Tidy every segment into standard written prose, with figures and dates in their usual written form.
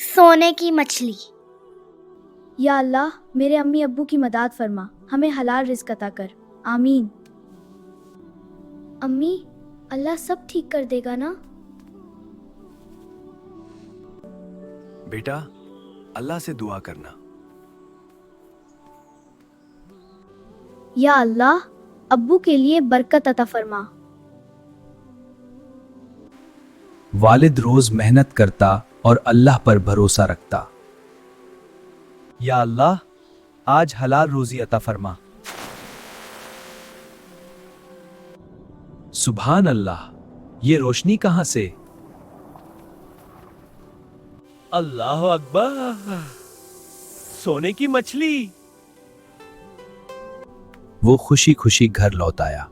सोने की मछली। या अल्लाह मेरे अम्मी अब्बू की मदद फरमा, हमें हलाल रिज़्क अता कर, आमीन। अम्मी, अल्लाह सब ठीक कर देगा ना? बेटा, अल्लाह से दुआ करना। या अल्लाह अब्बू के लिए बरकत अता फरमा। वालिद रोज मेहनत करता और अल्लाह पर भरोसा रखता। या अल्लाह, आज हलाल रोजी अता फरमा। सुभान अल्लाह, ये रोशनी कहां से? अल्लाह अकबर, सोने की मछली। वो खुशी खुशी घर लौट आया।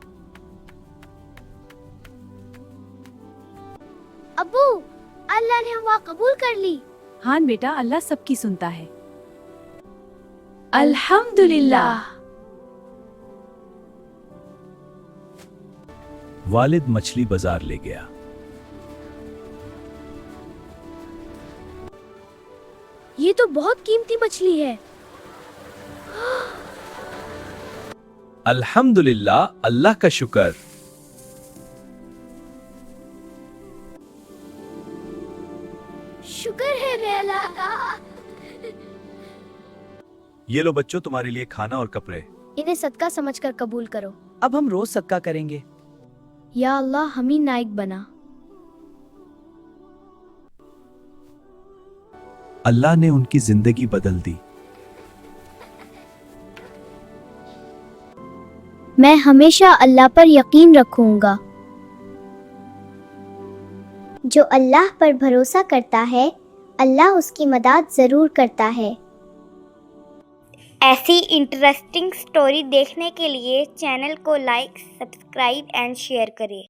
अब्बू, अल्लाह ने दुआ कबूल कर ली। हाँ बेटा, अल्लाह सबकी सुनता है। अल्हम्दुलिल्लाह। वालिद मछली बाजार ले गया। ये तो बहुत कीमती मछली है। अल्हम्दुलिल्लाह, अल्लाह का शुक्र। शुक्र है रे अल्लाह का। ये लो बच्चों, तुम्हारे लिए खाना और कपड़े। इन्हें सदका समझकर कबूल करो। अब हम रोज सदका करेंगे। या अल्लाह हमी नाइक बना। अल्लाह ने उनकी जिंदगी बदल दी। मैं हमेशा अल्लाह पर यकीन रखूंगा। जो अल्लाह पर भरोसा करता है, अल्लाह उसकी मदद ज़रूर करता है। ऐसी इंटरेस्टिंग स्टोरी देखने के लिए चैनल को लाइक, सब्सक्राइब एंड शेयर करें।